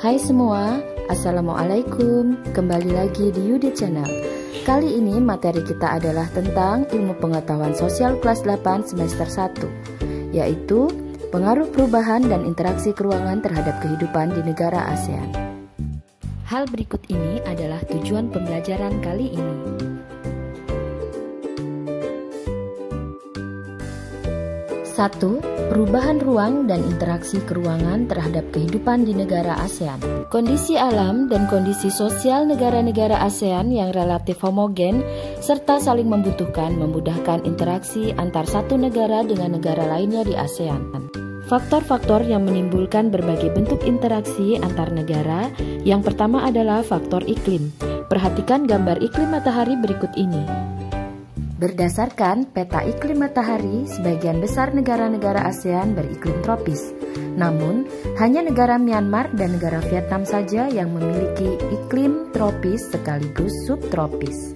Hai semua, Assalamualaikum. Kembali lagi di Yudi Channel. Kali ini materi kita adalah tentang ilmu pengetahuan sosial kelas 8 semester 1, yaitu pengaruh perubahan dan interaksi keruangan terhadap kehidupan di negara ASEAN. Hal berikut ini adalah tujuan pembelajaran kali ini. 1. Perubahan ruang dan interaksi keruangan terhadap kehidupan di negara ASEAN. Kondisi alam dan kondisi sosial negara-negara ASEAN yang relatif homogen serta saling membutuhkan memudahkan interaksi antar satu negara dengan negara lainnya di ASEAN. Faktor-faktor yang menimbulkan berbagai bentuk interaksi antar negara, yang pertama adalah faktor iklim. Perhatikan gambar iklim matahari berikut ini. Berdasarkan peta iklim matahari, sebagian besar negara-negara ASEAN beriklim tropis. Namun, hanya negara Myanmar dan negara Vietnam saja yang memiliki iklim tropis sekaligus subtropis.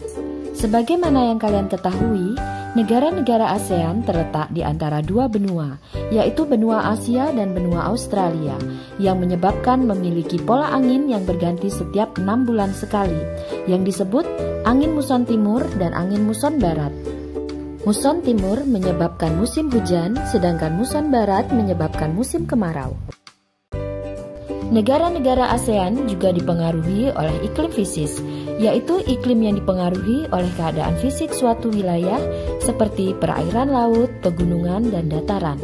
Sebagaimana yang kalian ketahui, negara-negara ASEAN terletak di antara dua benua, yaitu benua Asia dan benua Australia, yang menyebabkan memiliki pola angin yang berganti setiap 6 bulan sekali, yang disebut angin muson timur dan angin muson barat. Muson timur menyebabkan musim hujan, sedangkan muson barat menyebabkan musim kemarau. Negara-negara ASEAN juga dipengaruhi oleh iklim fisis, yaitu iklim yang dipengaruhi oleh keadaan fisik suatu wilayah seperti perairan laut, pegunungan, dan dataran.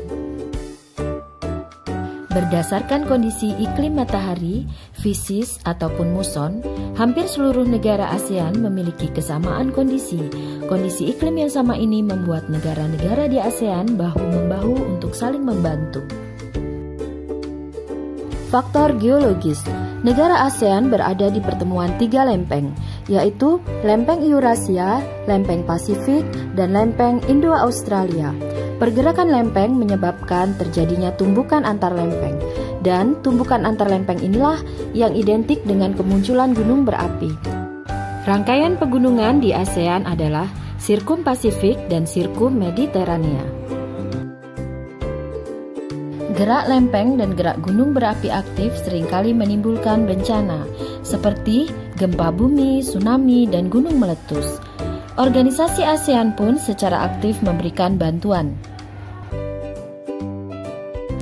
Berdasarkan kondisi iklim matahari, fisis, ataupun muson, hampir seluruh negara ASEAN memiliki kesamaan kondisi. Kondisi iklim yang sama ini membuat negara-negara di ASEAN bahu-membahu untuk saling membantu. Faktor geologis. Negara ASEAN berada di pertemuan 3 lempeng, yaitu lempeng Eurasia, lempeng Pasifik, dan lempeng Indo-Australia. Pergerakan lempeng menyebabkan terjadinya tumbukan antar lempeng, dan tumbukan antar lempeng inilah yang identik dengan kemunculan gunung berapi. Rangkaian pegunungan di ASEAN adalah Sirkum Pasifik dan Sirkum Mediterania. Gerak lempeng dan gerak gunung berapi aktif seringkali menimbulkan bencana, seperti gempa bumi, tsunami, dan gunung meletus. Organisasi ASEAN pun secara aktif memberikan bantuan.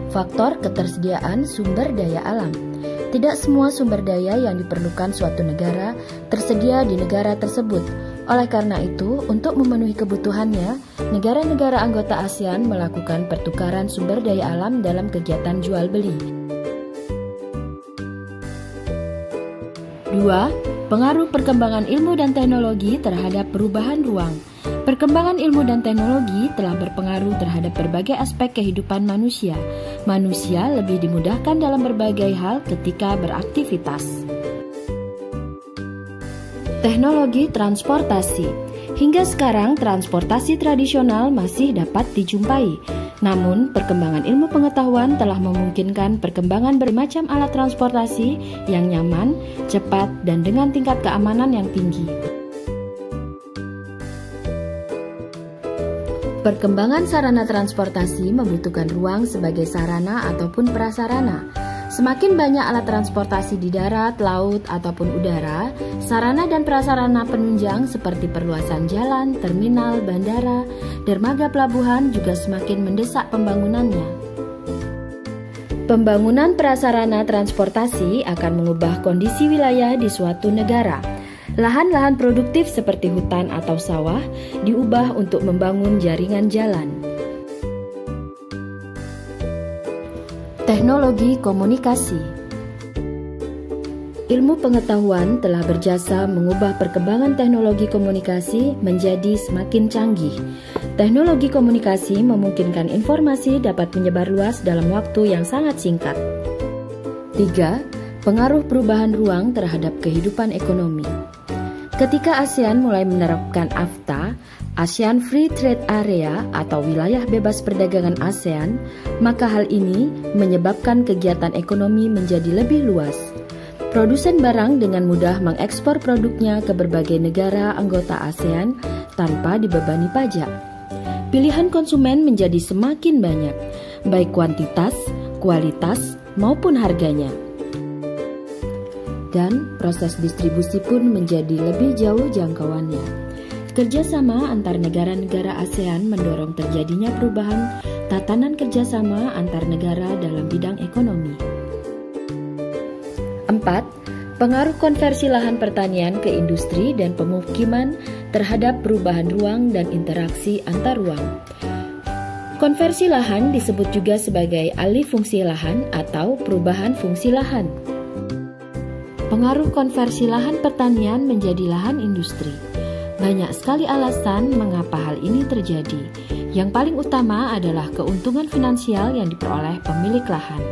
Faktor ketersediaan sumber daya alam. Tidak semua sumber daya yang diperlukan suatu negara tersedia di negara tersebut. Oleh karena itu, untuk memenuhi kebutuhannya, negara-negara anggota ASEAN melakukan pertukaran sumber daya alam dalam kegiatan jual beli. 2. Pengaruh perkembangan ilmu dan teknologi terhadap perubahan ruang. Perkembangan ilmu dan teknologi telah berpengaruh terhadap berbagai aspek kehidupan manusia. Manusia lebih dimudahkan dalam berbagai hal ketika beraktivitas. Teknologi transportasi. Hingga sekarang, transportasi tradisional masih dapat dijumpai. Namun, perkembangan ilmu pengetahuan telah memungkinkan perkembangan bermacam alat transportasi yang nyaman, cepat, dan dengan tingkat keamanan yang tinggi. Perkembangan sarana transportasi membutuhkan ruang sebagai sarana ataupun prasarana. Semakin banyak alat transportasi di darat, laut, ataupun udara, sarana dan prasarana penunjang seperti perluasan jalan, terminal, bandara, dermaga pelabuhan juga semakin mendesak pembangunannya. Pembangunan prasarana transportasi akan mengubah kondisi wilayah di suatu negara. Lahan-lahan produktif seperti hutan atau sawah diubah untuk membangun jaringan jalan. Teknologi komunikasi. Ilmu pengetahuan telah berjasa mengubah perkembangan teknologi komunikasi menjadi semakin canggih. Teknologi komunikasi memungkinkan informasi dapat menyebar luas dalam waktu yang sangat singkat. 3. Pengaruh perubahan ruang terhadap kehidupan ekonomi. Ketika ASEAN mulai menerapkan AFTA, ASEAN Free Trade Area atau wilayah bebas perdagangan ASEAN, maka hal ini menyebabkan kegiatan ekonomi menjadi lebih luas. Produsen barang dengan mudah mengekspor produknya ke berbagai negara anggota ASEAN tanpa dibebani pajak. Pilihan konsumen menjadi semakin banyak, baik kuantitas, kualitas, maupun harganya. dan proses distribusi pun menjadi lebih jauh jangkauannya. Kerjasama antar negara-negara ASEAN mendorong terjadinya perubahan tatanan kerjasama antar negara dalam bidang ekonomi. 4. Pengaruh konversi lahan pertanian ke industri dan pemukiman terhadap perubahan ruang dan interaksi antar ruang. Konversi lahan disebut juga sebagai alih fungsi lahan atau perubahan fungsi lahan. Pengaruh konversi lahan pertanian menjadi lahan industri. Banyak sekali alasan mengapa hal ini terjadi. Yang paling utama adalah keuntungan finansial yang diperoleh pemilik lahan.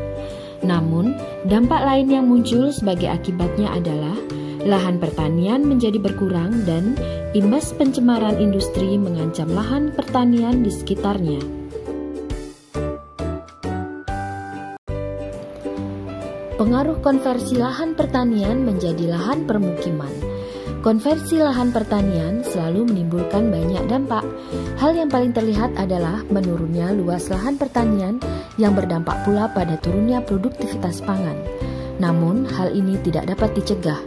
Namun, dampak lain yang muncul sebagai akibatnya adalah lahan pertanian menjadi berkurang dan imbas pencemaran industri mengancam lahan pertanian di sekitarnya. Pengaruh konversi lahan pertanian menjadi lahan permukiman. Konversi lahan pertanian selalu menimbulkan banyak dampak. Hal yang paling terlihat adalah menurunnya luas lahan pertanian yang berdampak pula pada turunnya produktivitas pangan. Namun, hal ini tidak dapat dicegah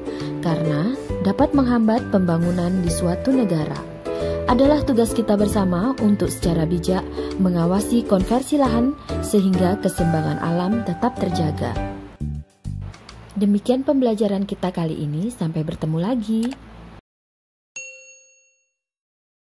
karena dapat menghambat pembangunan di suatu negara. Adalah tugas kita bersama untuk secara bijak mengawasi konversi lahan sehingga keseimbangan alam tetap terjaga. Demikian pembelajaran kita kali ini, sampai bertemu lagi.